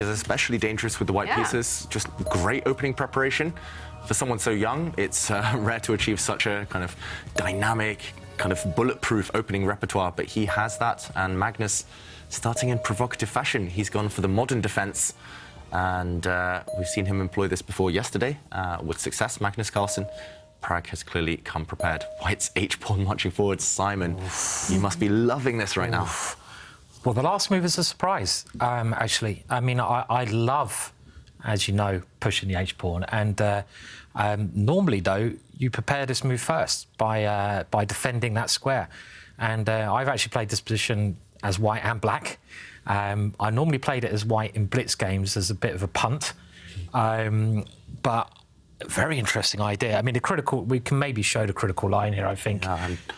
Is especially dangerous with the white pieces. Just great opening preparation. For someone so young, it's rare to achieve such a kind of dynamic, kind of bulletproof opening repertoire, but he has that. And Magnus, starting in provocative fashion, he's gone for the modern defense. And we've seen him employ this before yesterday with success. Magnus Carlsen. Pragg has clearly come prepared. White's H-pawn marching forward. Simon, you must be loving this right now. Well, the last move is a surprise, actually. I mean, I love, as you know, pushing the H-pawn. And normally, though, you prepare this move first by defending that square. And I've actually played this position as white and black. I normally played it as white in blitz games as a bit of a punt. But very interesting idea. I mean, we can maybe show the critical line here, I think,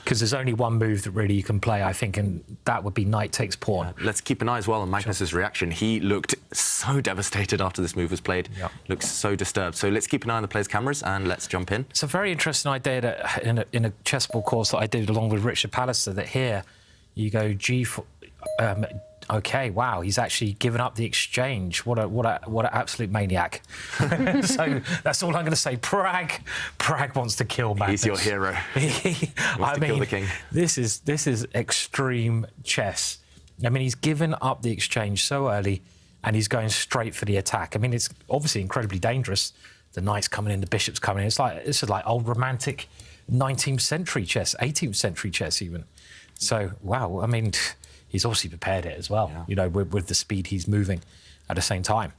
because there's only one move that really you can play, I think, and that would be knight takes pawn. Let's keep an eye as well on Magnus's reaction. He looked so devastated after this move was played. Looks so disturbed. So let's keep an eye on the players' cameras and let's jump in. It's a very interesting idea that in a chessboard course that I did along with Richard Pallister, that here you go G4. OK, wow, he's actually given up the exchange. What an absolute maniac. So that's all I'm going to say. Pragg wants to kill Magnus. He's your hero. He wants to kill the king. This is extreme chess. I mean, he's given up the exchange so early and he's going straight for the attack. I mean, it's obviously incredibly dangerous. The knight's coming in, the bishop's coming in. This is like old romantic 19th century chess, 18th century chess even. So, wow, I mean, he's obviously prepared it as well, you know, with the speed he's moving at the same time.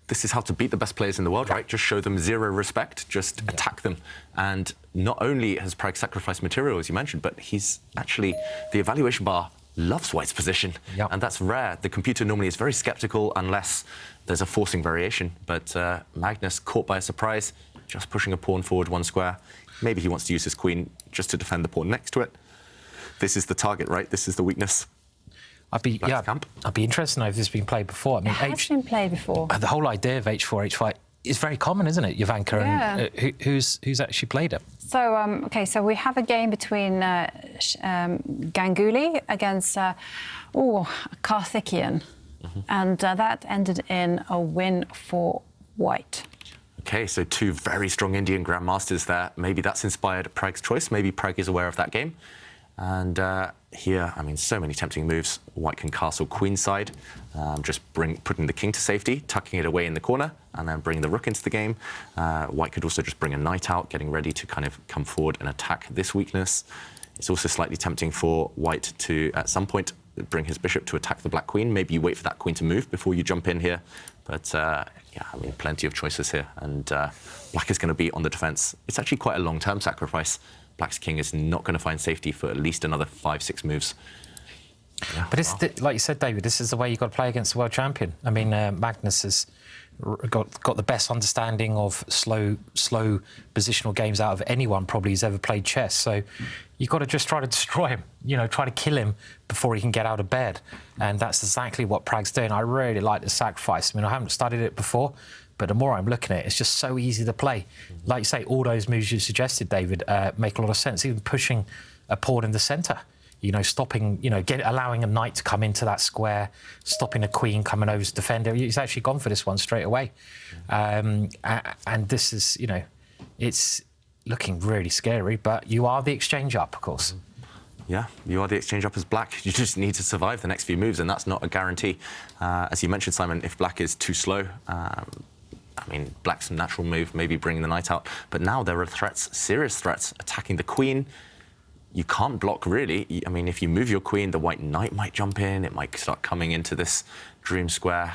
This is how to beat the best players in the world, right? Just show them zero respect, just attack them. And not only has Pragg sacrificed material, as you mentioned, but he's actually, the evaluation bar loves White's position. And that's rare. The computer normally is very skeptical unless there's a forcing variation. But Magnus, caught by a surprise, just pushing a pawn forward one square. Maybe he wants to use his queen just to defend the pawn next to it. This is the target, right? This is the weakness. I'd be interested to know if this has been played before. I mean, it has been played before. The whole idea of H4, H5 is very common, isn't it, Jovanka? And who's actually played it? So, OK, so we have a game between Ganguly against Karthikeyan. And that ended in a win for White. OK, so two very strong Indian grandmasters there. Maybe that's inspired Pragg's choice. Maybe Pragg is aware of that game. And here, I mean, so many tempting moves. White can castle queenside, just putting the king to safety, tucking it away in the corner, and then bringing the rook into the game. White could also just bring a knight out, getting ready to kind of come forward and attack this weakness. It's also slightly tempting for White to, at some point, bring his bishop to attack the black queen. Maybe you wait for that queen to move before you jump in here. But, yeah, I mean, plenty of choices here. And black is going to be on the defense. It's actually quite a long-term sacrifice. Black's king is not going to find safety for at least another 5-6 moves. But it's like you said, David, this is the way you've got to play against the world champion. I mean, Magnus has got the best understanding of slow positional games out of anyone probably who's ever played chess. So you've got to just try to destroy him, you know, try to kill him before he can get out of bed. And that's exactly what Pragg's doing. I really like the sacrifice. I mean, I haven't studied it before, but the more I'm looking at it, it's just so easy to play. Like you say, all those moves you suggested, David, make a lot of sense. Even pushing a pawn in the centre, you know, stopping, you know, allowing a knight to come into that square, stopping a queen coming over to defend it. He's actually gone for this one straight away. And this is, you know, it's looking really scary, but you are the exchange up, of course. Yeah, you are the exchange up as black. You just need to survive the next few moves, and that's not a guarantee. As you mentioned, Simon, if black is too slow, I mean, black's natural move, maybe bringing the knight out. But now there are threats, serious threats, attacking the queen. You can't block, really. I mean, if you move your queen, the white knight might jump in. It might start coming into this dream square.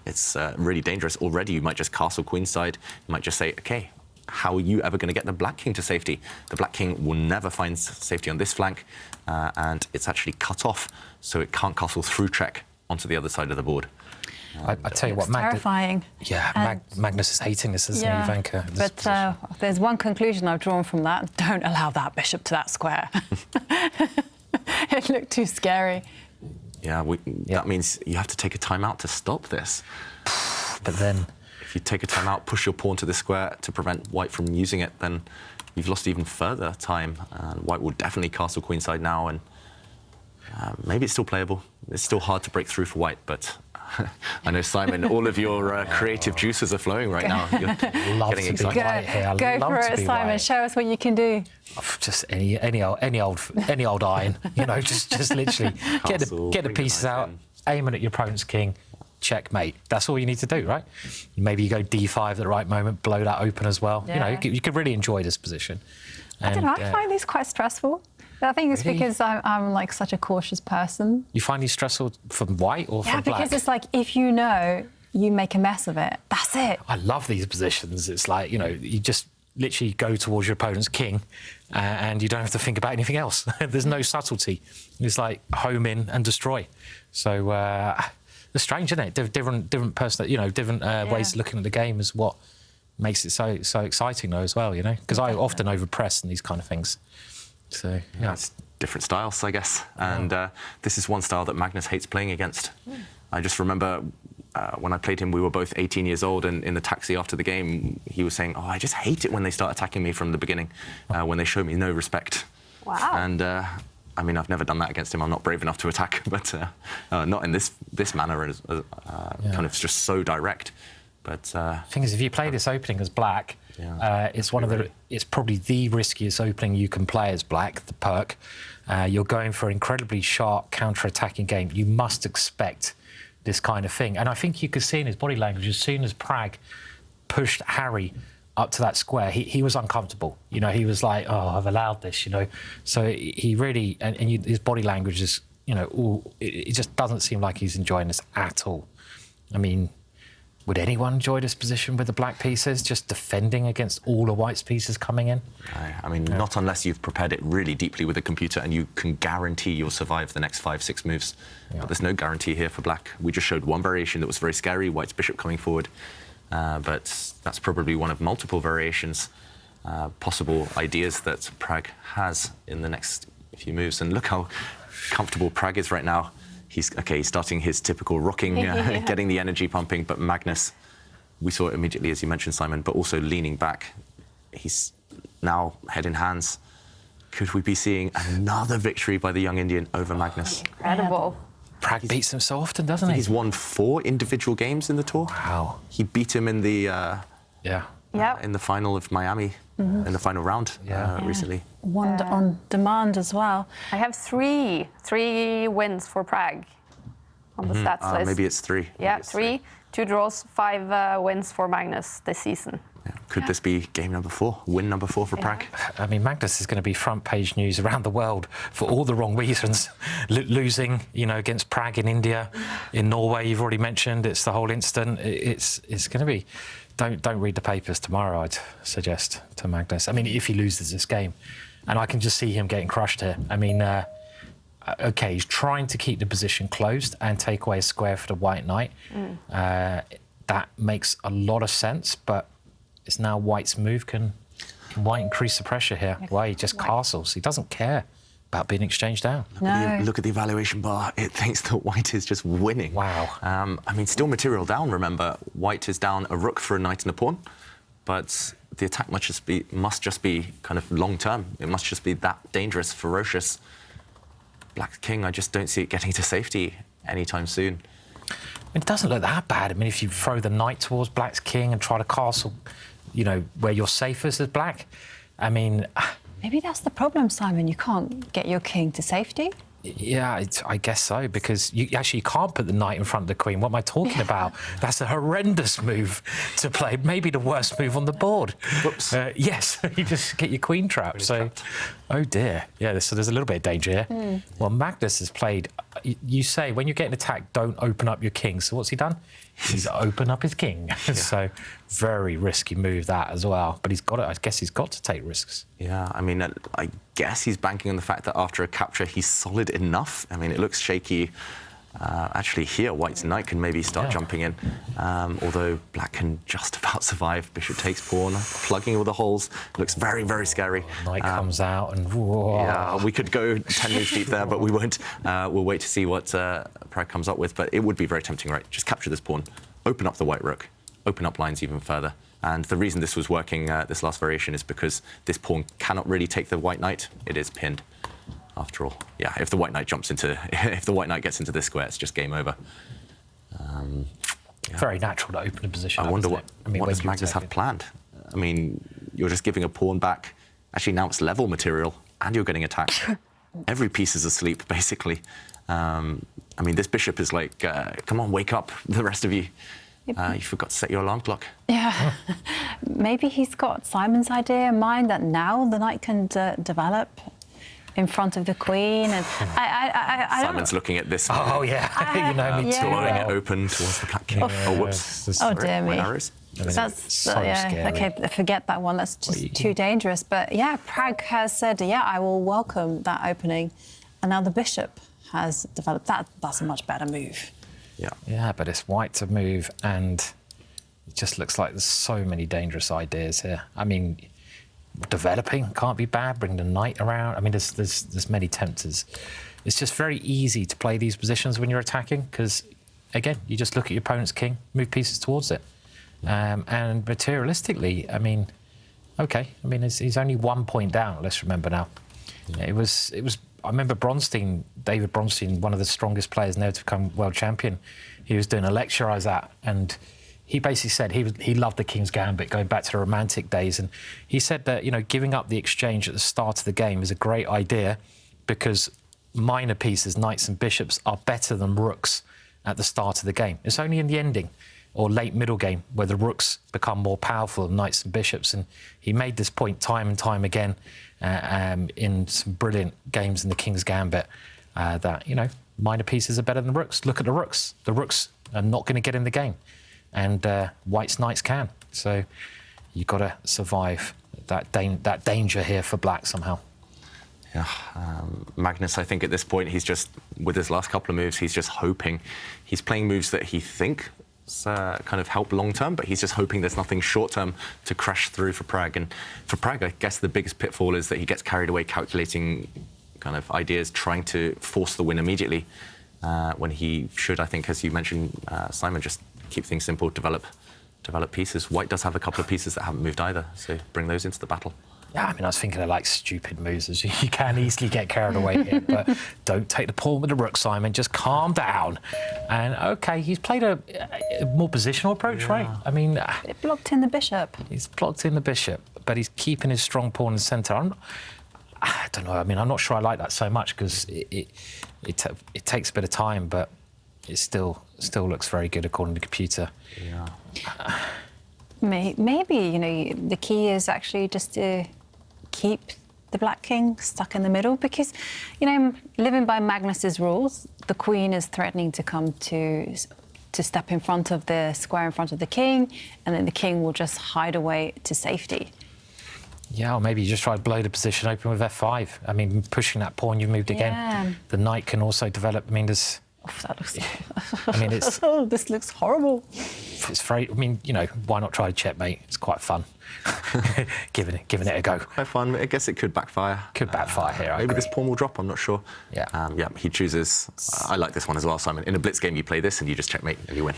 It's really dangerous. Already, you might just castle queenside. You might just say, OK, how are you ever going to get the black king to safety? The black king will never find safety on this flank, and it's actually cut off, so it can't castle through check onto the other side of the board. I tell you what, terrifying. Yeah, Magnus is hating this, isn't he, Jovanka? But there's one conclusion I've drawn from that. Don't allow that bishop to that square. It looked too scary. Yeah, that means you have to take a timeout to stop this. But then, if you take a timeout, push your pawn to the square to prevent White from using it, then you've lost even further time. And White will definitely castle queenside now, and maybe it's still playable. It's still hard to break through for White, but I know, Simon, all of your creative juices are flowing right now. You're Love getting to be excited. white here. Go Love for to it, be Simon. white. Show us what you can do. Just any old iron, you know, just literally get the bring the pieces knife out, in. aiming at your opponent's king, checkmate. That's all you need to do, right? Maybe you go d5 at the right moment, blow that open as well. Yeah. You know, you could really enjoy this position. I don't know, I find these quite stressful. I think it's Really? because I'm like such a cautious person. You find these stressful from white or Yeah, from black? because it's like, if you know, you make a mess of it. That's it. I love these positions. It's like, you know, you just literally go towards your opponent's king and you don't have to think about anything else. There's no subtlety. It's like home in and destroy. So it's strange, isn't it? Different person, you know, different ways of looking at the game is what makes it so exciting, though, as well, you know? Because I often overpress in these kind of things. So, yeah. It's different styles, I guess. And this is one style that Magnus hates playing against. I just remember when I played him, we were both 18 years old, and in the taxi after the game, he was saying, "Oh, I just hate it when they start attacking me from the beginning, when they show me no respect." Wow. And I mean, I've never done that against him. I'm not brave enough to attack, but not in this manner, kind of just so direct. But Thing is, if you play this opening as black, it's it's probably the riskiest opening you can play as black, the perk. You're going for an incredibly sharp counter-attacking game. You must expect this kind of thing. And I think you could see in his body language, as soon as Pragg pushed Harry up to that square, he was uncomfortable. You know, he was like, "Oh, I've allowed this," you know. So he really, his body language is, you know, it just doesn't seem like he's enjoying this at all. I mean, would anyone enjoy this position with the black pieces, just defending against all the white's pieces coming in? I mean, not unless you've prepared it really deeply with a computer and you can guarantee you'll survive the next 5-6 moves. But there's no guarantee here for black. We just showed one variation that was very scary, white's bishop coming forward. But that's probably one of multiple variations, possible ideas that Pragg has in the next few moves. And look how comfortable Pragg is right now. He's starting his typical rocking, getting the energy pumping, but Magnus, we saw it immediately, as you mentioned, Simon, but also leaning back. He's now head in hands. Could we be seeing another victory by the young Indian over Magnus? Incredible. Pragg beats him so often, doesn't he? He's won 4 individual games in the tour. Wow. He beat him in the in the final of Miami, in the final round recently. One on demand as well. I have three wins for Pragg on the stats list. Maybe it's 3. Yeah, Maybe it's 3, 2 draws, 5 wins for Magnus this season. Yeah. Could this be game number 4, win number 4 for Pragg? I mean, Magnus is going to be front page news around the world for all the wrong reasons. Losing, you know, against Pragg in India, in Norway, you've already mentioned. It's the whole incident. It's going to be. Don't read the papers tomorrow, I'd suggest, to Magnus. I mean, if he loses this game, and I can just see him getting crushed here. I mean, OK, he's trying to keep the position closed and take away a square for the white knight. That makes a lot of sense, but it's now white's move. Can white increase the pressure here? Why he just castles? He doesn't care about being exchanged down. Look at the evaluation bar. It thinks that white is just winning. Wow. I mean, still material down, remember. White is down a rook for a knight and a pawn, but the attack must just be kind of long-term. It must just be that dangerous, ferocious. Black's king, I just don't see it getting to safety anytime soon. It doesn't look that bad. I mean, if you throw the knight towards black's king and try to castle, you know, where you're safest as black, I mean... Maybe that's the problem, Simon. You can't get your king to safety. Yeah, I guess so, because you actually can't put the knight in front of the queen. What am I talking about? That's a horrendous move to play. Maybe the worst move on the board. Whoops. Yes, you just get your queen trapped. So, oh dear. Yeah, so there's a little bit of danger here. Well, Magnus has played... You say, when you're getting attacked, don't open up your king. So what's he done? He's opened up his king. So, very risky move that as well. But he's got to, I guess he's got to take risks. Yeah, I mean, I guess he's banking on the fact that after a capture, he's solid enough. I mean, it looks shaky. Actually, here, white's knight can maybe start jumping in. Although black can just about survive. Bishop takes pawn, plugging all the holes. Looks very, very scary. Knight comes out and... Whoa. Yeah, we could go 10 moves deep there, but we won't. We'll wait to see what Pragg comes up with. But it would be very tempting, right? Just capture this pawn, open up the white rook, open up lines even further. And the reason this was working, this last variation, is because this pawn cannot really take the white knight. It is pinned. After all, yeah, if the white knight gets into this square, it's just game over. Very natural to open a position. I wonder isn't what, it? what does Magnus have planned? I mean, you're just giving a pawn back. Actually, now it's level material, and you're getting attacked. Every piece is asleep, basically. I mean, this bishop is like, come on, wake up, the rest of you. You forgot to set your alarm clock. Yeah. Maybe he's got Simon's idea in mind that now the knight can develop in front of the queen. And I Simon's looking at this. Oh, yeah. You know me too Blowing well. it open towards the black king. Oh, whoops. Oh, dear me. Arrows. That's so scary. okay. Forget that one. That's just too dangerous. But yeah, Pragg has said, yeah, I will welcome that opening, and now the bishop has developed that. That's a much better move. Yeah, but it's white to move, and it just looks like there's so many dangerous ideas here. I mean, developing can't be bad. Bring the knight around. I mean, there's many tempters. It's just very easy to play these positions when you're attacking because, again, you just look at your opponent's king, move pieces towards it. And materialistically, I mean, okay. I mean, he's only 1 point down. Let's remember now. It was. I remember David Bronstein, one of the strongest players never to become world champion. He was doing a lecture I was at, and he basically said he loved the King's Gambit, going back to the Romantic days. And he said that, you know, giving up the exchange at the start of the game is a great idea because minor pieces, knights and bishops, are better than rooks at the start of the game. It's only in the ending or late middle game where the rooks become more powerful than knights and bishops. And he made this point time and time again in some brilliant games in the King's Gambit that, you know, minor pieces are better than rooks. Look at the rooks. The rooks are not going to get in the game. And white's knights can. So you've got to survive that danger here for black somehow. Yeah, Magnus, I think at this point, he's just, with his last couple of moves, he's just hoping. He's playing moves that he thinks kind of help long-term, but he's just hoping there's nothing short-term to crash through for Pragg. And for Pragg, I guess the biggest pitfall is that he gets carried away calculating kind of ideas, trying to force the win immediately, when he should, I think, as you mentioned, Simon, just keep things simple, develop pieces. White does have a couple of pieces that haven't moved either, so bring those into the battle. Yeah, I mean, I was thinking of like stupid moves. As you can easily get carried away here, but don't take the pawn with the rook, Simon. Just calm down. And OK, he's played a more positional approach, right? I mean, It blocked in the bishop. he's blocked in the bishop, but he's keeping his strong pawn in the centre. I don't know. I mean, I'm not sure I like that so much because it takes a bit of time, but it still looks very good according to the computer. Yeah. Maybe, you know, the key is actually just to keep the black king stuck in the middle because, you know, living by Magnus's rules, the queen is threatening to come to step in front of the square in front of the king, and then the king will just hide away to safety. Yeah, or maybe you just try to blow the position open with f5. I mean, pushing that pawn, you've moved again. Yeah. The knight can also develop. I mean, there's... Oh, that looks... I mean, it's... Oh, this looks horrible. It's very... I mean, you know, why not try checkmate? It's quite fun. giving it a go. Quite fun. I guess it could backfire. Could backfire here, I Maybe agree. this pawn will drop, I'm not sure. Yeah. Yeah, he chooses... I like this one as well, Simon. In a blitz game, you play this and you just checkmate and you win.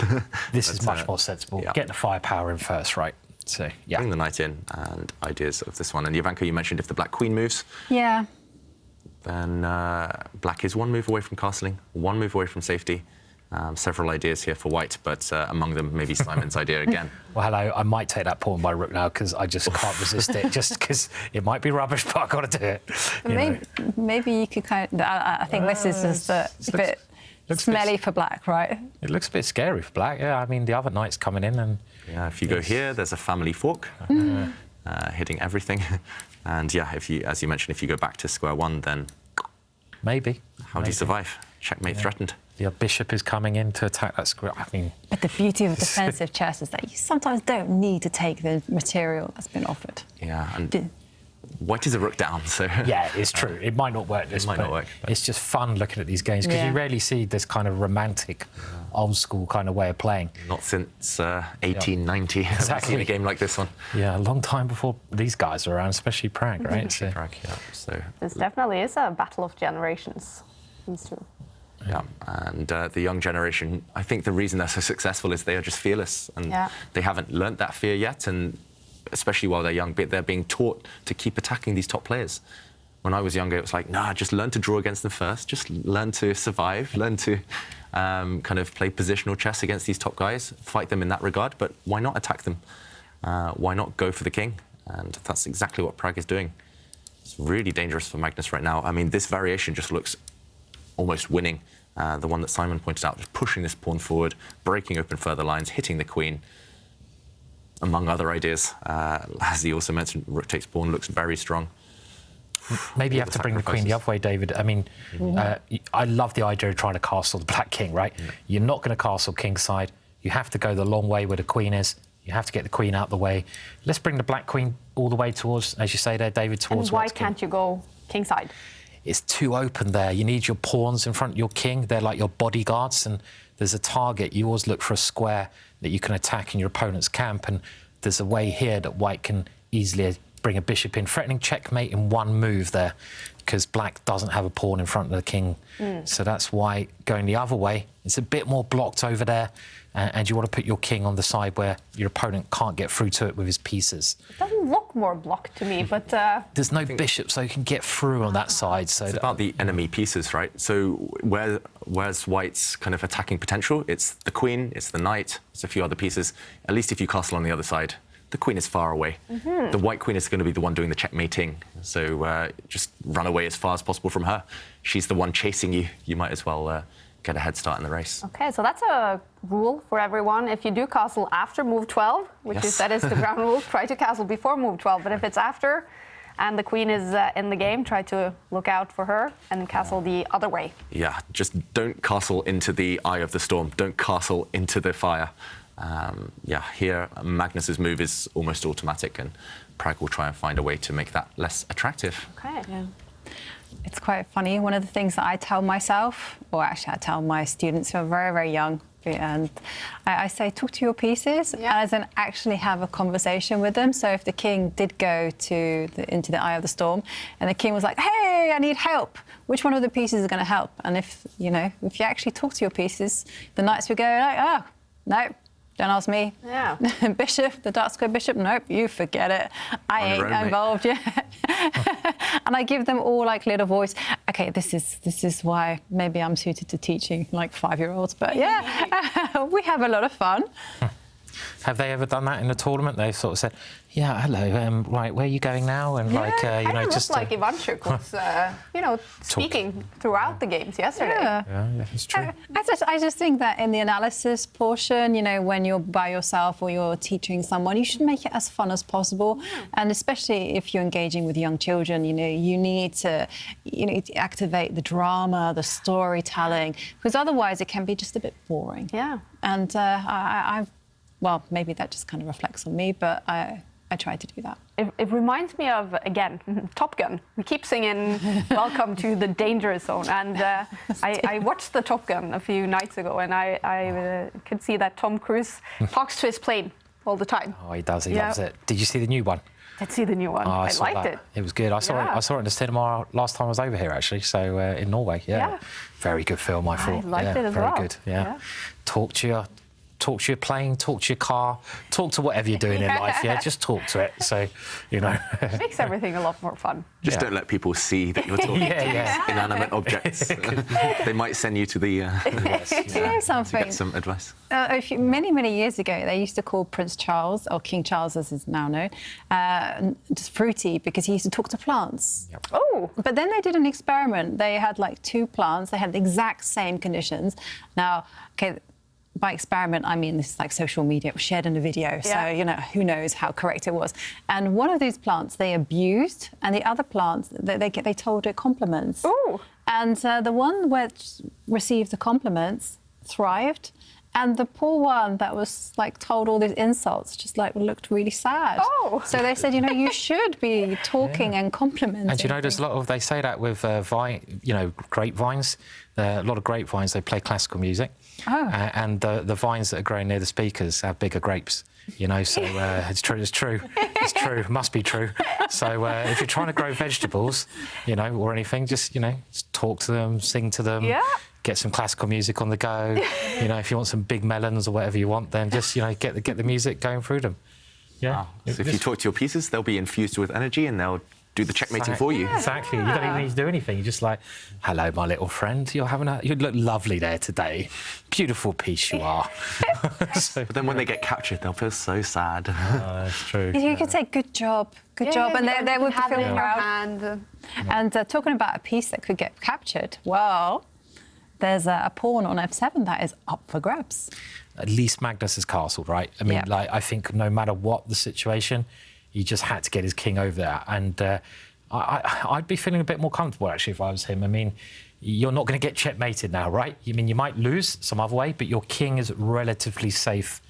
This is much more sensible. yeah. Get the firepower in first, right? So, yeah. Bring the knight in and ideas of this one. And Jovanka, you mentioned if the black queen moves, Yeah. then black is one move away from castling, one move away from safety. Several ideas here for white, but among them, maybe Simon's idea again. Well, hello, I might take that pawn by rook now because I just can't resist it, just because it might be rubbish, but I've got to do it. Maybe you could kind of... I think this is just a bit smelly for black, right? It looks a bit scary for black, yeah. I mean, the other knight's coming in and... Yeah, if you go here, there's a family fork, hitting everything. And yeah, if you, as you mentioned, if you go back to square one, then... Maybe. How do you survive? Checkmate threatened. The bishop is coming in to attack that square. I mean... But the beauty of defensive chess is that you sometimes don't need to take the material that's been offered. Yeah, and white is a rook down, so... Yeah, it's true. It might not work. It might not work. But... It's just fun looking at these games because you rarely see this kind of romantic, old-school kind of way of playing. Not since 1890 Exactly. I've seen a game like this one. Yeah, a long time before these guys were around, especially Pragg, right? So, Pragg, yeah. So, This definitely is a battle of generations, these two. yeah, and the young generation, I think the reason they're so successful is they are just fearless, and they haven't learnt that fear yet, and especially while they're young, they're being taught to keep attacking these top players. When I was younger, it was like, nah, just learn to draw against them first. Just learn to survive, learn to kind of play positional chess against these top guys, fight them in that regard. But why not attack them? Why not go for the king? And that's exactly what Pragg is doing. It's really dangerous for Magnus right now. I mean, this variation just looks almost winning. The one that Simon pointed out, just pushing this pawn forward, breaking open further lines, hitting the queen, among other ideas. As he also mentioned, rook takes pawn looks very strong. Maybe you have to bring the queen the other way, David. I mean, I love the idea of trying to castle the black king, right? Yeah. You're not going to castle kingside. You have to go the long way where the queen is. You have to get the queen out the way. Let's bring the black queen all the way towards, as you say there, David, towards... And why can't you go kingside? It's too open there. You need your pawns in front of your king. They're like your bodyguards, and there's a target. You always look for a square that you can attack in your opponent's camp, and there's a way here that white can easily bring a bishop in, threatening checkmate in one move there, because black doesn't have a pawn in front of the king. So that's why going the other way, it's a bit more blocked over there, and you want to put your king on the side where your opponent can't get through to it with his pieces. It doesn't look more blocked to me, but... There's no bishop, so you can get through on that side. So it's about the enemy pieces, right? So where's white's kind of attacking potential? It's the queen, it's the knight, it's a few other pieces. At least if you castle on the other side, the queen is far away. The white queen is going to be the one doing the checkmating. So just run away as far as possible from her. She's the one chasing you. You might as well get a head start in the race. OK, so that's a rule for everyone. If you do castle after move 12, which you said is the ground rule, try to castle before move 12. But if it's after and the queen is in the game, try to look out for her and castle the other way. Yeah, just don't castle into the eye of the storm. Don't castle into the fire. Yeah, here Magnus's move is almost automatic, and Pragg will try and find a way to make that less attractive. OK. Yeah. It's quite funny. One of the things that I tell myself, or actually I tell my students who are very, very young, and I say, talk to your pieces, as in actually have a conversation with them. So if the king did go into the eye of the storm, and the king was like, hey, I need help, which one of the pieces is going to help? And if you actually talk to your pieces, the knights would go like, oh, no. Don't ask me. Yeah. Bishop, the dark square bishop, nope, you forget it. I ain't involved yet. And I give them all like little voice. OK, this is why maybe I'm suited to teaching like 5-year-olds. But yeah, we have a lot of fun. Have they ever done that in a tournament? They've sort of said, yeah, hello, right, where are you going now? And just like Ivanchuk was, speaking throughout the games yesterday. Yeah, it's true. I just think that in the analysis portion, when you're by yourself or you're teaching someone, you should make it as fun as possible. And especially if you're engaging with young children, you need to activate the drama, the storytelling, because otherwise it can be just a bit boring. Yeah. And well, maybe that just kind of reflects on me, but I try to do that. It reminds me of, again, Top Gun. We keep singing Welcome to the Danger Zone. And I watched the Top Gun a few nights ago, and I could see that Tom Cruise talks to his plane all the time. Oh, he does. He loves it. Did you see the new one? Did see the new one. Oh, I liked it. It was good. I saw it in the cinema last time I was over here, actually. So in Norway, very good film. I thought. I liked it as well. Very good. Yeah. Talk to your plane, talk to your car, talk to whatever you're doing in life. Yeah, just talk to it. So, It makes everything a lot more fun. Just don't let people see that you're talking to inanimate objects. They might send you to the... Do you know something? To get some advice. Many, many years ago, they used to call Prince Charles, or King Charles as is now known, just fruity because he used to talk to plants. Yep. Oh! But then they did an experiment. They had like 2 plants. They had the exact same conditions. Now, OK, by experiment, I mean this is like social media. It was shared in a video, so who knows how correct it was. And one of these plants they abused, and the other plants they told it compliments. Ooh. And the one which received the compliments thrived, and the poor one that was like told all these insults just like looked really sad. Oh. So they said, you should be talking and complimenting. And there's a lot of, they say that with grapevines. A lot of grapevines, they play classical music. Oh. And the vines that are growing near the speakers have bigger grapes, so it's true, must be true. So if you're trying to grow vegetables, or anything, just talk to them, sing to them, get some classical music on the go. If you want some big melons or whatever you want, then just, get the music going through them. Yeah. Wow. So if you talk to your pieces, they'll be infused with energy and they'll do the checkmating for you. Exactly. You don't even need to do anything. You're just like, hello, my little friend. You look lovely there today. Beautiful piece you are. But then when they get captured, they'll feel so sad. That's true. You could say, good job, and they would feel proud. Hand. And talking about a piece that could get captured, well, there's a pawn on f7 that is up for grabs. At least Magnus is castled, right? I mean, like, I think no matter what the situation, he just had to get his king over there. And I'd be feeling a bit more comfortable, actually, if I was him. I mean, you're not going to get checkmated now, right? I mean, you might lose some other way, but your king is relatively safe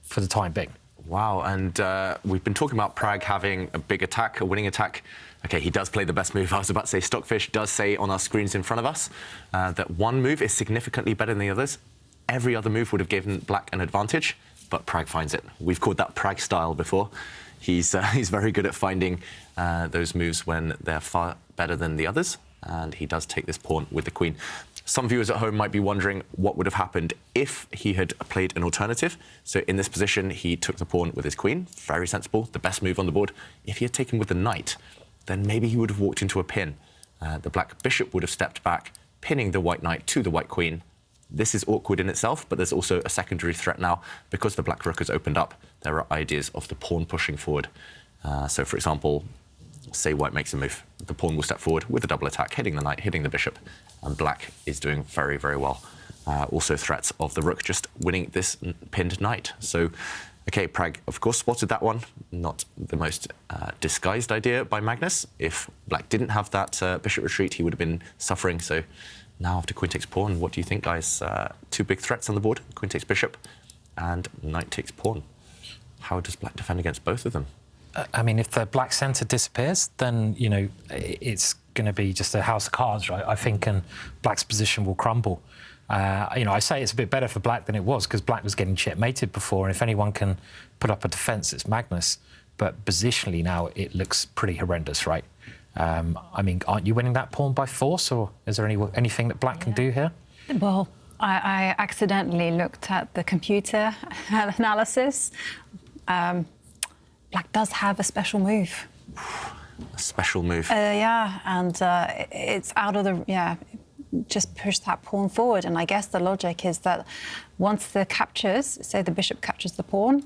for the time being. Wow, and we've been talking about Pragg having a big attack, a winning attack. OK, he does play the best move. I was about to say Stockfish does say on our screens in front of us that one move is significantly better than the others. Every other move would have given Black an advantage, but Pragg finds it. We've called that Pragg style before. He's very good at finding those moves when they're far better than the others, and he does take this pawn with the queen. Some viewers at home might be wondering what would have happened if he had played an alternative. So in this position, he took the pawn with his queen. Very sensible, the best move on the board. If he had taken with the knight, then maybe he would have walked into a pin. The black bishop would have stepped back, pinning the white knight to the white queen. This is awkward in itself, but there's also a secondary threat now. Because the black rook has opened up, there are ideas of the pawn pushing forward. So, for example, say white makes a move. The pawn will step forward with a double attack, hitting the knight, hitting the bishop, and black is doing very, very well. Also threats of the rook just winning this pinned knight. So, OK, Pragg, of course, spotted that one. Not the most disguised idea by Magnus. If black didn't have that bishop retreat, he would have been suffering. So now after queen takes pawn, what do you think, guys? Two big threats on the board, queen takes bishop and knight takes pawn. How does black defend against both of them? I mean, if the black centre disappears, then, you know, it's going to be just a house of cards, right? I think, and black's position will crumble. You know, I say it's a bit better for black than it was because black was getting checkmated before, and if anyone can put up a defence, it's Magnus. But positionally now, it looks pretty horrendous, right? I mean, aren't you winning that pawn by force, or is there anything that black can do here? Well, I accidentally looked at the computer analysis. Black does have a special move. A special move? Yeah, and it's out of the... just push that pawn forward. And I guess the logic is that once the captures, say the bishop captures the pawn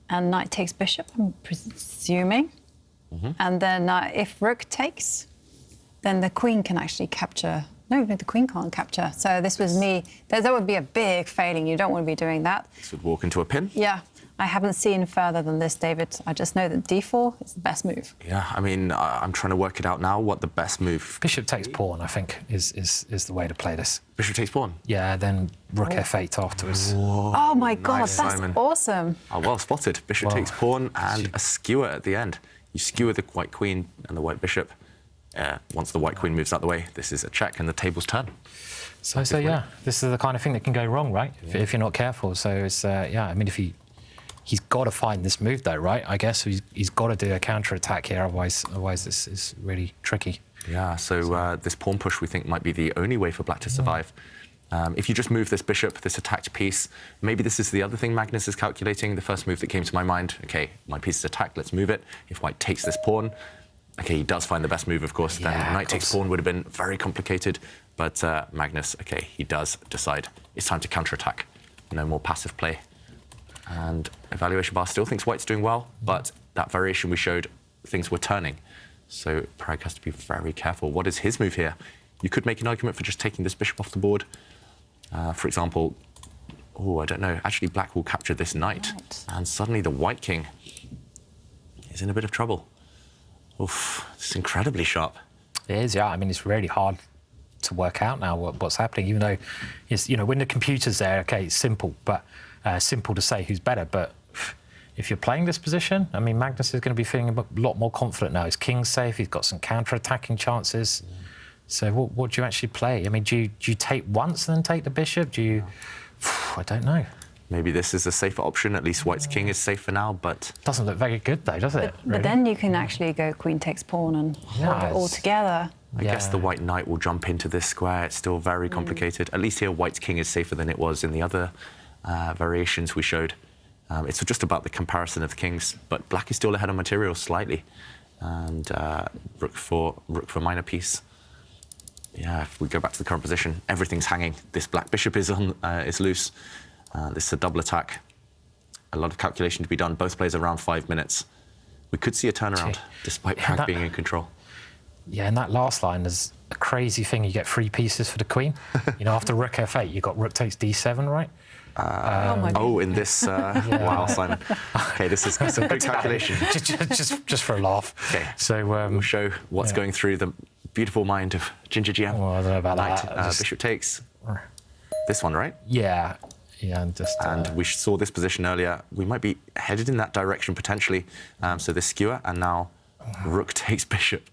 and knight takes bishop, I'm presuming, and then if rook takes, then the queen can actually capture. No, the queen can't capture. So this was me. That would be a big failing. You don't want to be doing that. This would walk into a pin? Yeah. I haven't seen further than this, David. I just know that d4 is the best move. Yeah, I mean, I'm trying to work it out now, what the best move... Bishop takes pawn, I think, is the way to play this. Bishop takes pawn? Yeah, then rook f8 afterwards. Whoa, oh, my God, nice, that's Simon. awesome. Oh, well spotted. Bishop takes pawn and a skewer at the end. You skewer the white queen and the white bishop. Once the white queen moves out the way, this is a check and the tables turn. So yeah, this is the kind of thing that can go wrong, right? Yeah. If you're not careful. So it's, yeah, I mean, if he's got to find this move, though, right? I guess he's got to do a counter-attack here, otherwise this is really tricky. Yeah, so this pawn push, we think, might be the only way for black to survive. If you just move this bishop, this attacked piece, maybe this is the other thing Magnus is calculating. The first move that came to my mind, OK, my piece is attacked, let's move it. If white takes this pawn, OK, he does find the best move, of course. Yeah, then knight takes pawn would have been very complicated. But Magnus, OK, he does decide it's time to counter-attack. No more passive play. And Evaluation Bar still thinks white's doing well, but that variation we showed, things were turning. So Pragg has to be very careful. What is his move here? You could make an argument for just taking this bishop off the board. For example, oh, I don't know. Actually, black will capture this knight. Right. And suddenly the white king is in a bit of trouble. Oof, it's incredibly sharp. It is, yeah. I mean, it's really hard to work out now what's happening, even though, it's, you know, when the computer's there, OK, it's simple, but simple to say who's better. But if you're playing this position, I mean, Magnus is going to be feeling a lot more confident now. His king's safe. He's got some counter-attacking chances. Yeah. So what do you actually play? I mean, do you take once and then take the bishop? Do you... I don't know. Maybe this is a safer option. At least white's king is safe for now, but... Doesn't look very good, though, does it? But then you can actually go queen takes pawn and hold it all together. I guess the white knight will jump into this square. It's still very complicated. At least here, white's king is safer than it was in the other variations we showed. It's just about the comparison of the kings, but black is still ahead on material slightly. And rook for minor piece. Yeah, if we go back to the current position, everything's hanging. This black bishop is loose. This is a double attack. A lot of calculation to be done. Both players around 5 minutes. We could see a turnaround, despite Pragg being in control. Yeah, and that last line is a crazy thing. You get 3 pieces for the queen. You know, after rook f8, you got rook takes d7, right? In this... Wow, Simon. OK, this is some good calculation. just for a laugh. OK, so we'll show what's going through the beautiful mind of Ginger GM. Well, I don't know about that. Bishop takes. This one, right? Yeah. Yeah, and we saw this position earlier. We might be headed in that direction potentially. So this skewer, and now rook takes bishop,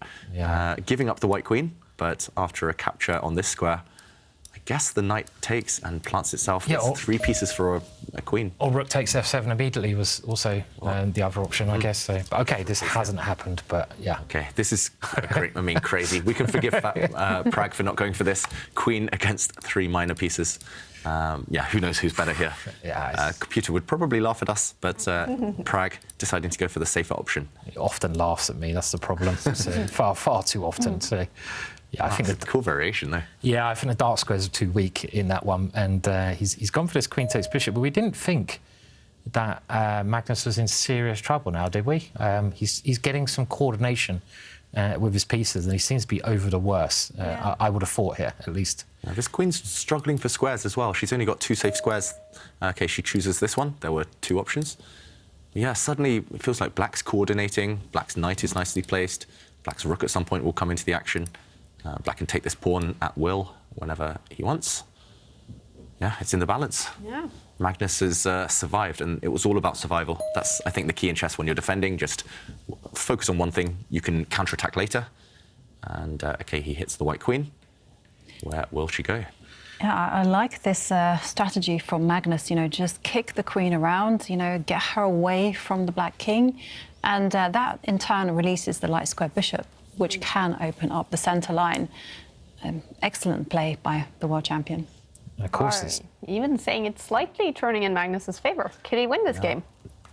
giving up the white queen. But after a capture on this square, I guess the knight takes and plants itself with 3 pieces for a queen. Or rook takes f7 immediately was also the other option, I guess. So, but OK, this hasn't happened, but yeah. OK, this is crazy. We can forgive Pragg for not going for this. Queen against 3 minor pieces. Who knows who's better here? Computer would probably laugh at us, but Pragg deciding to go for the safer option. He often laughs at me, that's the problem. So far too often. So, yeah, I think that's a cool variation, though. Yeah, I think the dark squares are too weak in that one, and he's gone for this queen takes bishop, but we didn't think that Magnus was in serious trouble now, did we? He's getting some coordination with his pieces, and he seems to be over the worst. I would have thought here, at least. Yeah, this queen's struggling for squares as well. She's only got 2 safe squares. OK, she chooses this one. There were 2 options. Yeah, suddenly it feels like black's coordinating. Black's knight is nicely placed. Black's rook at some point will come into the action. Black can take this pawn at will whenever he wants. Yeah, it's in the balance. Yeah. Magnus has survived, and it was all about survival. That's, I think, the key in chess when you're defending. Just focus on one thing. You can counterattack later. And, OK, he hits the white queen. Where will she go? Yeah, I like this strategy from Magnus, you know, just kick the queen around, you know, get her away from the black king. And that, in turn, releases the light square bishop, which can open up the centre line. Excellent play by the world champion. Of course. Even saying it's slightly turning in Magnus's favour. Could he win this game?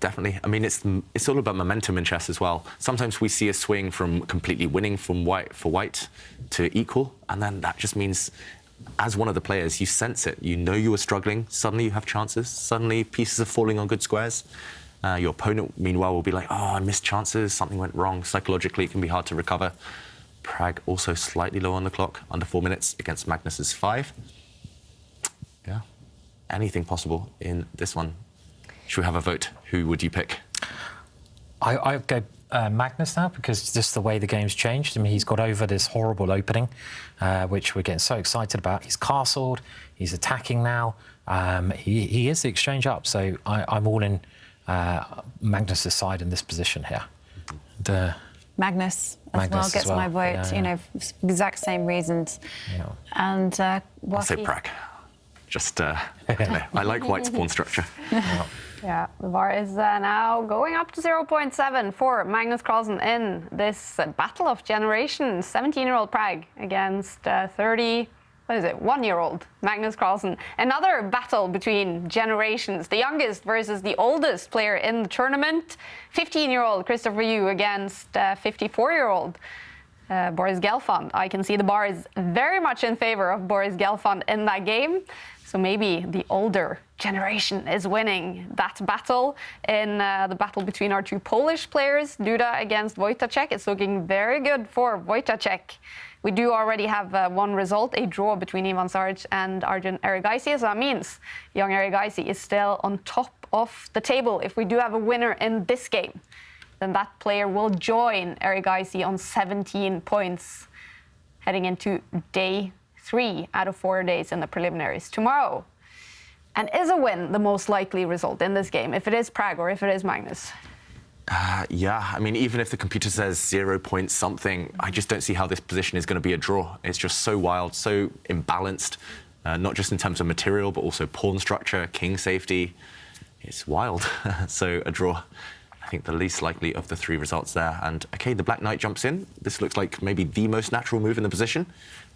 Definitely. I mean, it's all about momentum in chess as well. Sometimes we see a swing from completely winning from white to equal, and then that just means, as one of the players, you sense it. You know you were struggling. Suddenly you have chances. Suddenly pieces are falling on good squares. Your opponent, meanwhile, will be like, oh, I missed chances. Something went wrong. Psychologically, it can be hard to recover. Pragg also slightly low on the clock, under 4 minutes against Magnus's 5. Yeah. Anything possible in this one. Should we have a vote? Who would you pick? I'd go Magnus now, because just the way the game's changed. I mean, he's got over this horrible opening, which we're getting so excited about. He's castled, he's attacking now. He is the exchange up, so I'm all in Magnus's side in this position here. Magnus as well gets my vote, you know, exact same reasons. Yeah. And I'll say Pragg. Just, I like white's pawn structure. Yeah, the bar is now going up to 0.7 for Magnus Carlsen in this battle of generations. 17-year-old Pragg against 1-year-old Magnus Carlsen. Another battle between generations. The youngest versus the oldest player in the tournament. 15-year-old Christopher Yu against 54-year-old Boris Gelfand. I can see the bar is very much in favor of Boris Gelfand in that game. So maybe the older generation is winning that battle. In the battle between our 2 Polish players, Duda against Wojtaszek, it's looking very good for Wojtaszek. We do already have one result, a draw between Ivan Saric and Arjun Erigaisi. So that means young Erigaisi is still on top of the table. If we do have a winner in this game, then that player will join Erigaisi on 17 points heading into day 3 out of 4 days in the preliminaries tomorrow. And is a win the most likely result in this game, if it is Pragg or if it is Magnus? Yeah, I mean, even if the computer says 0 point something, I just don't see how this position is going to be a draw. It's just so wild, so imbalanced, not just in terms of material, but also pawn structure, king safety. It's wild. So a draw. I think the least likely of the 3 results there. And, OK, the black knight jumps in. This looks like maybe the most natural move in the position,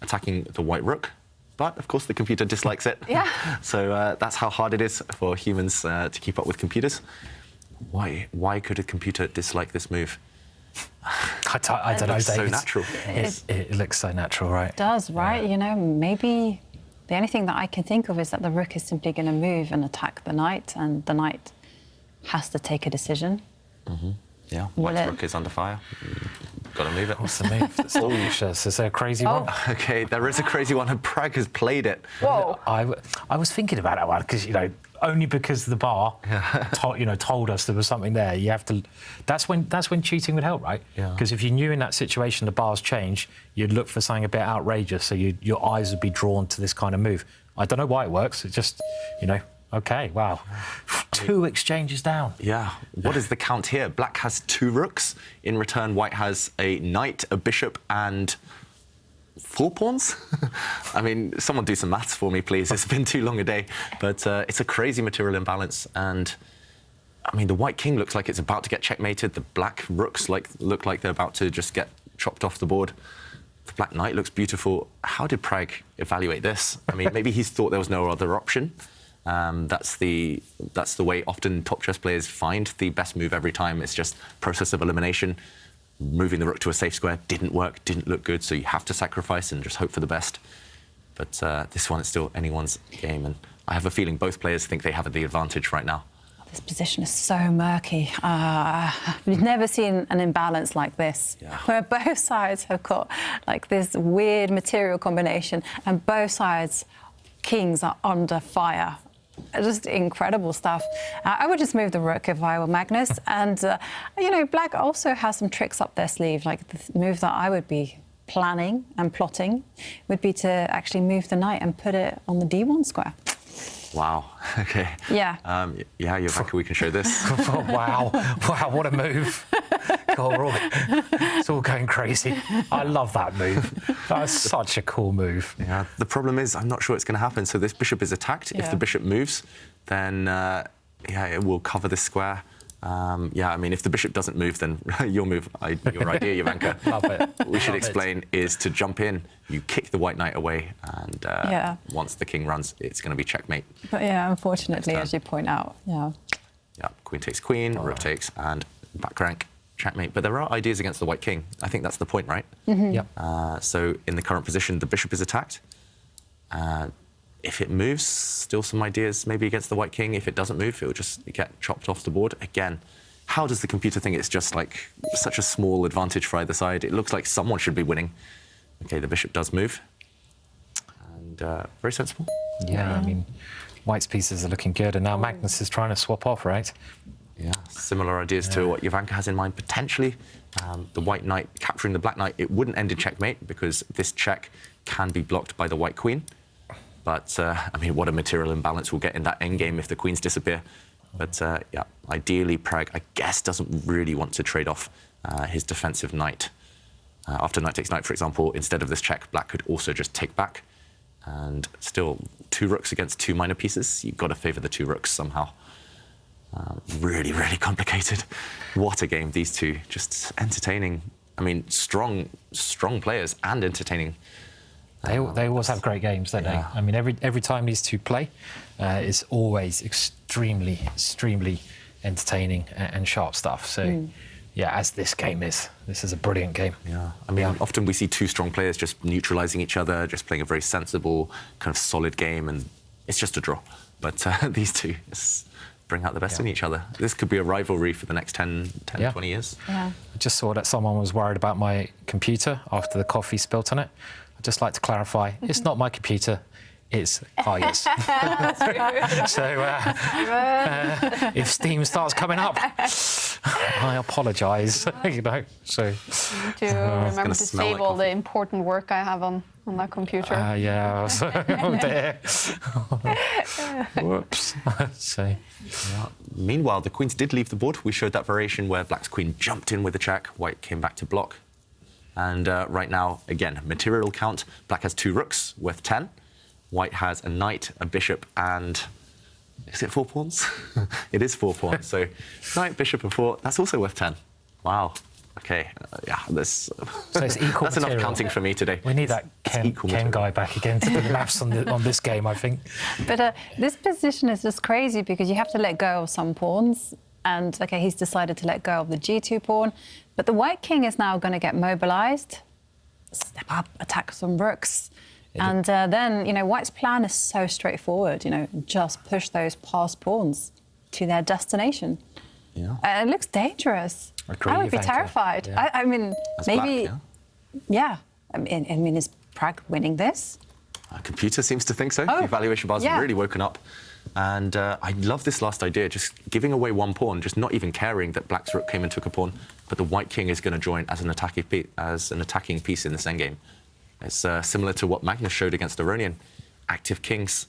attacking the white rook. But, of course, the computer dislikes it. Yeah. So that's how hard it is for humans to keep up with computers. Why could a computer dislike this move? I don't know, It's so David. natural. It looks so natural, right? It does, right? You know, maybe the only thing that I can think of is that the rook is simply going to move and attack the knight, and the knight has to take a decision. Yeah, Will white's it- rook is under fire. Got to move it. What's the move? That's delicious. Is there a crazy one? Okay, there is a crazy one, and Pragg has played it. Whoa. I was thinking about that one because, you know, only because the bar told us there was something there. You have to. That's when cheating would help, right? Yeah. Because if you knew in that situation the bar's changed, you'd look for something a bit outrageous, so your eyes would be drawn to this kind of move. I don't know why it works. It just, you know. Okay, wow. 2 exchanges down. Yeah. What is the count here? Black has 2 rooks. In return, white has a knight, a bishop, and 4 pawns? I mean, someone do some maths for me, please. It's been too long a day. But it's a crazy material imbalance. And, I mean, the white king looks like it's about to get checkmated. The black rooks look like they're about to just get chopped off the board. The black knight looks beautiful. How did Pragg evaluate this? I mean, maybe he thought there was no other option. That's the way often top chess players find the best move every time. It's just process of elimination. Moving the rook to a safe square didn't work, didn't look good, so you have to sacrifice and just hope for the best. But this one is still anyone's game, and I have a feeling both players think they have the advantage right now. This position is so murky. We've never seen an imbalance like this, where both sides have got like this weird material combination, and both sides' kings are under fire. Just incredible stuff. I would just move the rook if I were Magnus. And, you know, black also has some tricks up their sleeve. Like the move that I would be planning and plotting would be to actually move the knight and put it on the d1 square. Wow. Okay. Yeah. Yeah, Jovanka, we can show this. Wow, what a move. God, it's all going crazy. I love that move. That's such a cool move. Yeah, the problem is I'm not sure it's going to happen. So this bishop is attacked. If the bishop moves, then yeah, it will cover this square. Yeah, I mean, if the bishop doesn't move, then your move, your idea, Jovanka, Love it. we should explain, is to jump in, you kick the white knight away, and once the king runs, it's going to be checkmate. But yeah, unfortunately, as you point out, yeah. Yeah, queen takes queen, rook takes, and back rank, checkmate. But there are ideas against the white king. I think that's the point, right? Yep. So in the current position, the bishop is attacked. If it moves, still some ideas maybe against the white king. If it doesn't move, it will just get chopped off the board. Again, how does the computer think it's just like such a small advantage for either side? It looks like someone should be winning. Okay, the bishop does move. And very sensible. Yeah, I mean, white's pieces are looking good, and now Magnus is trying to swap off, right? Yeah, similar ideas to what Jovanka has in mind, potentially. The white knight capturing the black knight, it wouldn't end in checkmate because this check can be blocked by the white queen. But, I mean, what a material imbalance we'll get in that endgame if the queens disappear. But, yeah, ideally, Pragg, I guess, doesn't really want to trade off his defensive knight. After knight takes knight, for example, instead of this check, black could also just take back. And still, 2 rooks against 2 minor pieces. You've got to favour the 2 rooks somehow. Really, really complicated. What a game, these two. Just entertaining. I mean, strong players and entertaining. They always have great games, don't they? I mean, every time these two play, it's always extremely entertaining and sharp stuff. So, yeah, as this game is, this is a brilliant game. Yeah, I mean, often we see 2 strong players just neutralising each other, just playing a very sensible, kind of solid game, and it's just a draw. But these two bring out the best in each other. This could be a rivalry for the next 10, 20 years. Yeah. I just saw that someone was worried about my computer after the coffee spilt on it. I'd just like to clarify, it's not my computer, it's Kaya's. So if Steam starts coming up, I apologise, you know. So To remember to save all the important work I have on that computer. yeah, so, oh dear. Whoops. So, Meanwhile, the queens did leave the board. We showed that variation where black's queen jumped in with a check, white came back to block. And right now, again, material count. Black has 2 rooks worth 10. White has a knight, a bishop, and is it 4 pawns? It is 4 pawns. So knight, bishop, and 4. That's also worth 10. Wow. Okay. Yeah. so it's equal that's material. enough counting for me today. We need that Ken guy back again to do maths on this game, I think. But this position is just crazy because you have to let go of some pawns. And, OK, he's decided to let go of the g2 pawn. But the white king is now going to get mobilised, step up, attack some rooks. And then, you know, white's plan is so straightforward, you know, just push those passed pawns to their destination. Yeah. It looks dangerous. Agree, I would be Ivanka. terrified. Yeah. I mean, That's maybe... black, yeah. I mean, is Pragg winning this? Our computer seems to think so. Oh, The evaluation bar's yeah. really woken up. And I love this last idea, just giving away one pawn, just not even caring that black's rook came and took a pawn, but the white king is going to join as an attacking piece in this endgame. It's similar to what Magnus showed against Aronian. Active kings,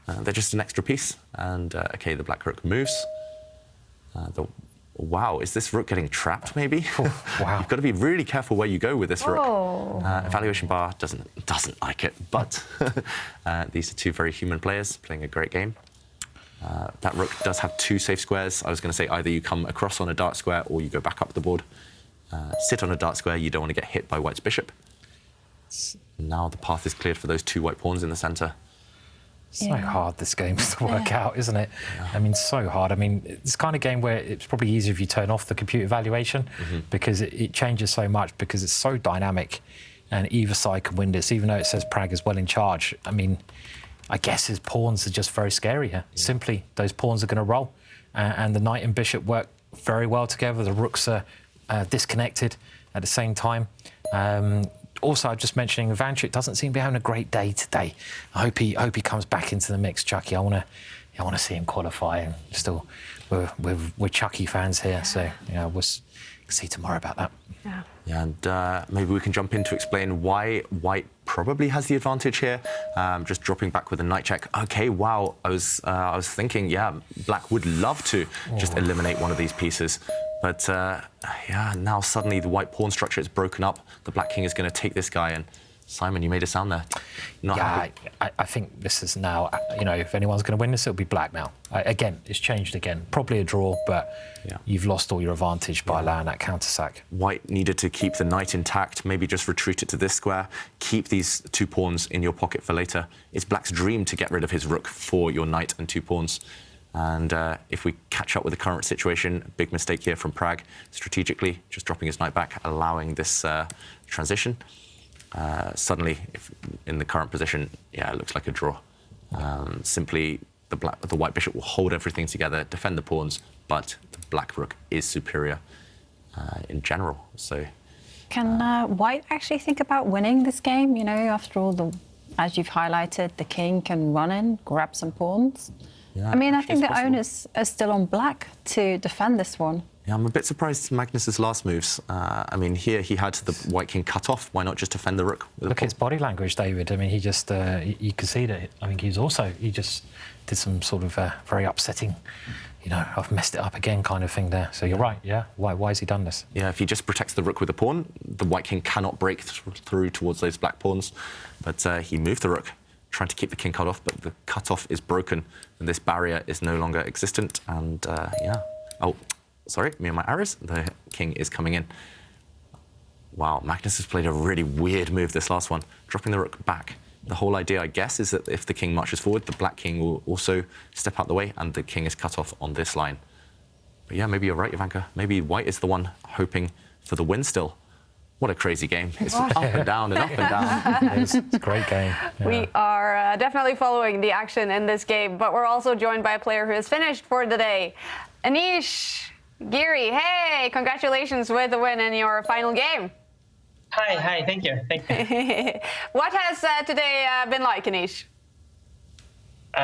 they're just an extra piece. And, OK, the black rook moves. Wow, is this rook getting trapped, maybe? Wow. You've got to be really careful where you go with this rook. Oh. Evaluation bar doesn't like it, but these are two very human players playing a great game. That rook does have 2 safe squares. I was going to say either you come across on a dark square or you go back up the board. Sit on a dark square, you don't want to get hit by white's bishop. Now the path is cleared for those 2 white pawns in the centre. So hard this game to work out, isn't it? I mean, so hard. I mean, it's the kind of game where it's probably easier if you turn off the computer evaluation because it changes so much, because it's so dynamic and either side can win this, even though it says Pragg is well in charge. I mean, I guess his pawns are just very scary here. Simply, those pawns are going to roll. And the knight and bishop work very well together. The rooks are disconnected at the same time. Also, I'm just mentioning Ivanka doesn't seem to be having a great day today. I hope he comes back into the mix, Chucky. I want to see him qualify. And still, we're Chucky fans here, so we'll see tomorrow about that. Yeah, and maybe we can jump in to explain why white probably has the advantage here. Just dropping back with a knight check. OK, wow, I was thinking, yeah, black would love to just eliminate one of these pieces. But, yeah, now suddenly the white pawn structure is broken up. The black king is going to take this guy. And, Simon, you made a sound there. Not happy. I think this is now, if anyone's going to win this, it'll be black now. Again, it's changed again. Probably a draw, but you've lost all your advantage by allowing that counter-sack. White needed to keep the knight intact, maybe just retreat it to this square, keep these 2 pawns in your pocket for later. It's black's dream to get rid of his rook for your knight and 2 pawns. And if we catch up with the current situation, big mistake here from Pragg, strategically, just dropping his knight back, allowing this transition. Suddenly, in the current position, it looks like a draw. Simply, the white bishop will hold everything together, defend the pawns, but the black rook is superior in general. So, can white actually think about winning this game? You know, after all, as you've highlighted, the king can run in, grab some pawns. Yeah, I mean, I think the onus is still on black to defend this one. Yeah, I'm a bit surprised Magnus's last moves. I mean, here he had the white king cut off. Why not just defend the rook? Look at his body language, David. I mean, he just, you could see that. I think he just did some sort of very upsetting, I've messed it up again kind of thing there. So you're right, yeah. Why has he done this? Yeah, if he just protects the rook with a pawn, the white king cannot break through towards those black pawns. But he moved the rook, trying to keep the king cut off, but the cutoff is broken and this barrier is no longer existent. And oh, sorry, me and my arrows. The king is coming in. Wow, Magnus has played a really weird move this last one, dropping the rook back. The whole idea, I guess, is that if the king marches forward, the black king will also step out the way and the king is cut off on this line. But yeah, maybe you're right, Ivanka. Maybe white is the one hoping for the win still. What a crazy game. It's up and down and up and down. It's a great game. Yeah. We are definitely following the action in this game, but we're also joined by a player who is finished for the day. Anish Giri, hey, congratulations with the win in your final game. Hi, thank you. What has today been like, Anish?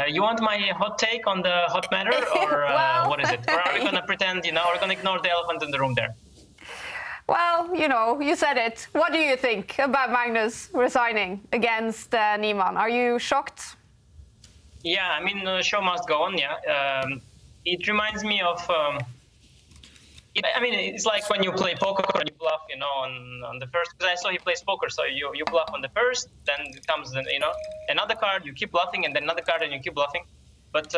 You want my hot take on the hot matter, or well, what is it? Or are we going to pretend, are we going to ignore the elephant in the room there? Well, you said it. What do you think about Magnus resigning against Niemann? Are you shocked? Yeah, I mean, the show must go on, yeah. It reminds me of... it's like when you play poker and you bluff, on the first... Because I saw he plays poker, so you bluff on the first, then comes, another card, you keep bluffing, and then another card, and you keep bluffing. But,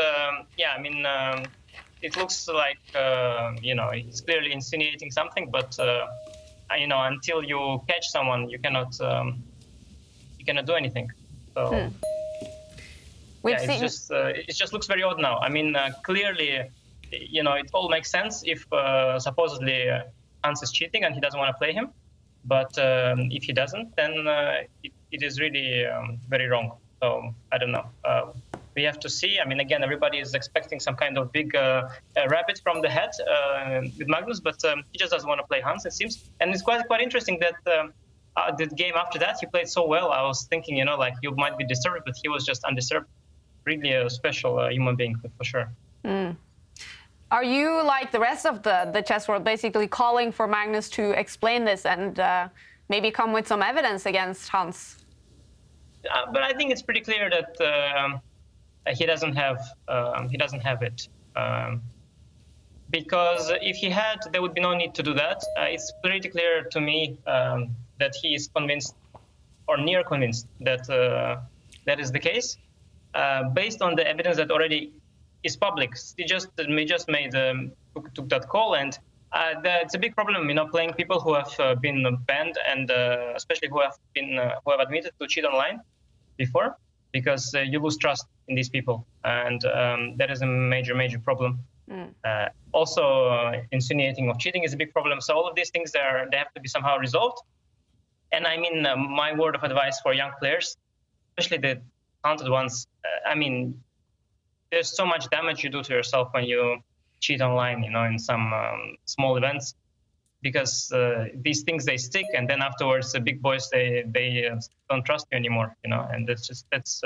it looks like, he's clearly insinuating something, but, until you catch someone, you cannot do anything. So, it just looks very odd now. I mean, clearly, you know, it all makes sense if supposedly Hans is cheating and he doesn't want to play him. But if he doesn't, then it is really very wrong. So I don't know. We have to see. I mean, again, everybody is expecting some kind of big rabbit from the head with Magnus, but he just doesn't want to play Hans, it seems. And it's quite interesting that the game after that, he played so well. I was thinking, you know, like you might be disturbed, but he was just undisturbed. Really a special human being, for sure. Mm. Are you, like the rest of the chess world, basically calling for Magnus to explain this and maybe come with some evidence against Hans? But I think it's pretty clear that he doesn't have it. Because if he had, there would be no need to do that. It's pretty clear to me that he is convinced, or near convinced, that that is the case, based on the evidence that already is public. He just made took that call, and it's a big problem, you know, playing people who have been banned, and especially who have admitted to cheat online before, because you lose trust in these people, and that is a major problem. Also, insinuating of cheating is a big problem. So all of these things they have to be somehow resolved. And I mean, my word of advice for young players, especially the talented ones, I mean, there's so much damage you do to yourself when you cheat online, you know, in some small events, because these things, they stick, and then afterwards the big boys, they don't trust you anymore, you know, and that's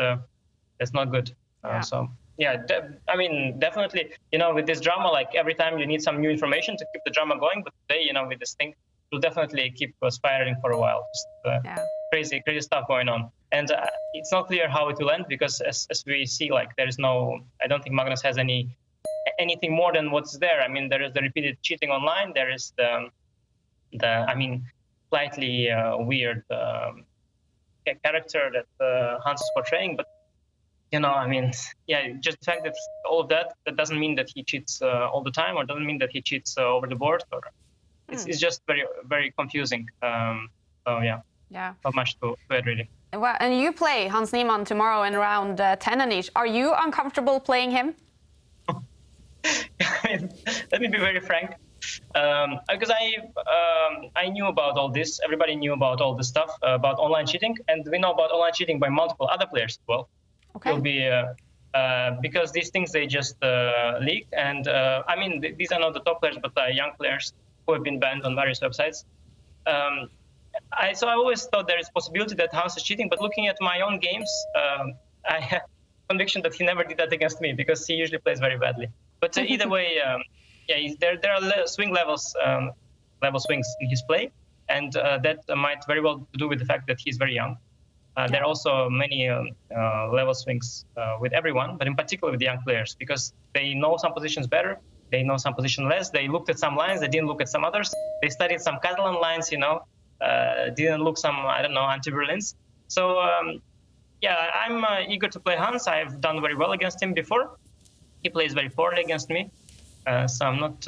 not good. So yeah, I mean, definitely, you know, with this drama, like every time you need some new information to keep the drama going, but today, you know, with this thing, it'll definitely keep spiraling for a while. Just crazy stuff going on. And it's not clear how it will end, because as we see, like, I don't think Magnus has anything more than what's there. I mean, there is the repeated cheating online. There is the slightly weird character that Hans is portraying. But, you know, I mean, yeah, just the fact that all of that doesn't mean that he cheats all the time, or doesn't mean that he cheats over the board. Or it's just very, very confusing. So yeah, not much to add, really. Well, and you play Hans Niemann tomorrow in round 10, Anish. Are you uncomfortable playing him? Let me be very frank, because I knew about all this. Everybody knew about all this stuff about online cheating, and we know about online cheating by multiple other players as well. Okay. It'll be because these things, they just leak, and I mean, these are not the top players, but young players who have been banned on various websites. So I always thought there is possibility that Hans is cheating, but looking at my own games, I have conviction that he never did that against me, because he usually plays very badly. But either way, there are swing levels, level swings in his play, and that might very well do with the fact that he's very young. There are also many level swings with everyone, but in particular with the young players, because they know some positions better, they know some position less, they looked at some lines, they didn't look at some others, they studied some Catalan lines, you know, didn't look some, I don't know, anti-Berlins. So yeah, I'm eager to play Hans. I've done very well against him before. He plays very poorly against me, so I'm not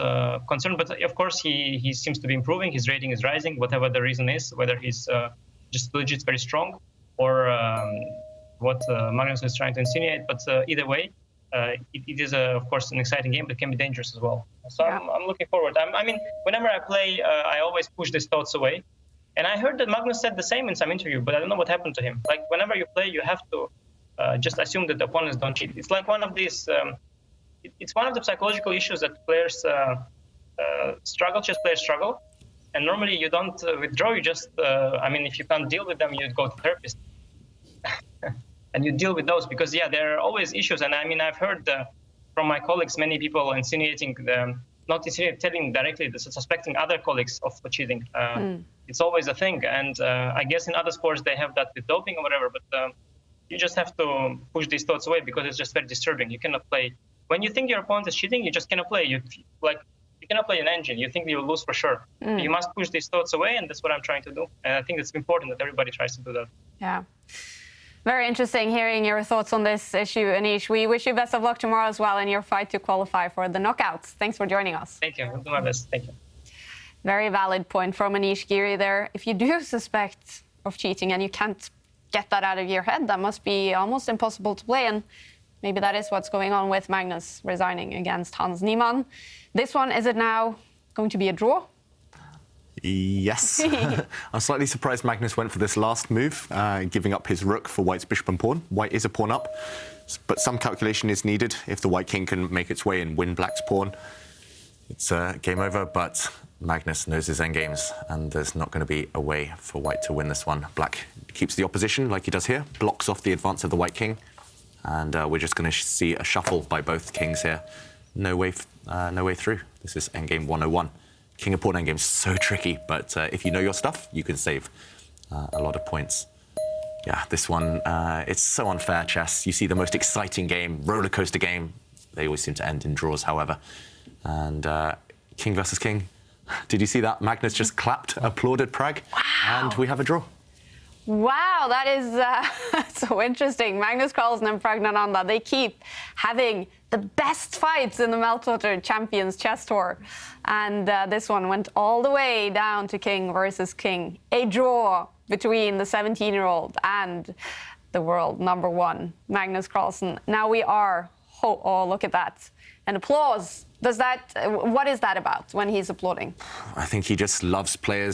concerned. But of course, he seems to be improving. His rating is rising, whatever the reason is, whether he's just legit very strong, or what Magnus is trying to insinuate. But either way, it is, of course, an exciting game, but can be dangerous as well. So I'm looking forward. I mean, whenever I play, I always push these thoughts away. And I heard that Magnus said the same in some interview, but I don't know what happened to him. Like, whenever you play, you have to just assume that the opponents don't cheat. It's like one of these, it's one of the psychological issues that players chess players struggle. And normally you don't withdraw, you just, I mean, if you can't deal with them, you go to therapist. And you deal with those, because, yeah, there are always issues. And I mean, I've heard from my colleagues, many people insinuating not telling directly, suspecting other colleagues of cheating. It's always a thing. And I guess in other sports, they have that with doping or whatever, but you just have to push these thoughts away, because it's just very disturbing. You cannot play. When you think your opponent is cheating, you just cannot play. You cannot play an engine. You think you will lose for sure. You must push these thoughts away, and that's what I'm trying to do. And I think it's important that everybody tries to do that. Yeah. Very interesting hearing your thoughts on this issue, Anish. We wish you best of luck tomorrow as well in your fight to qualify for the knockouts. Thanks for joining us. Thank you. I'll do my best. Thank you. Very valid point from Anish Giri there. If you do suspect of cheating and you can't get that out of your head, that must be almost impossible to play. And maybe that is what's going on with Magnus resigning against Hans Niemann. This one, is it now going to be a draw? Yes. I'm slightly surprised Magnus went for this last move, giving up his rook for White's bishop and pawn. White is a pawn up, but some calculation is needed. If the White king can make its way and win Black's pawn, it's game over, but Magnus knows his endgames, and there's not going to be a way for White to win this one. Black keeps the opposition like he does here, blocks off the advance of the White king, and we're just going to see a shuffle by both kings here. No way through. This is endgame 101. King of pawn endgame is so tricky, but if you know your stuff, you can save a lot of points. Yeah, this one, it's so unfair, chess. You see the most exciting game, roller coaster game. They always seem to end in draws, however. And king versus king. Did you see that? Magnus just clapped, applauded Pragg, and we have a draw. Wow, that is so interesting. Magnus Carlsen and Praggnanandhaa, they keep having the best fights in the Meltwater Champions Chess Tour. And this one went all the way down to king versus king. A draw between the 17-year-old and the world #1, Magnus Carlsen. Now we are, oh, look at that. An applause. What is that about when he's applauding? I think he just loves players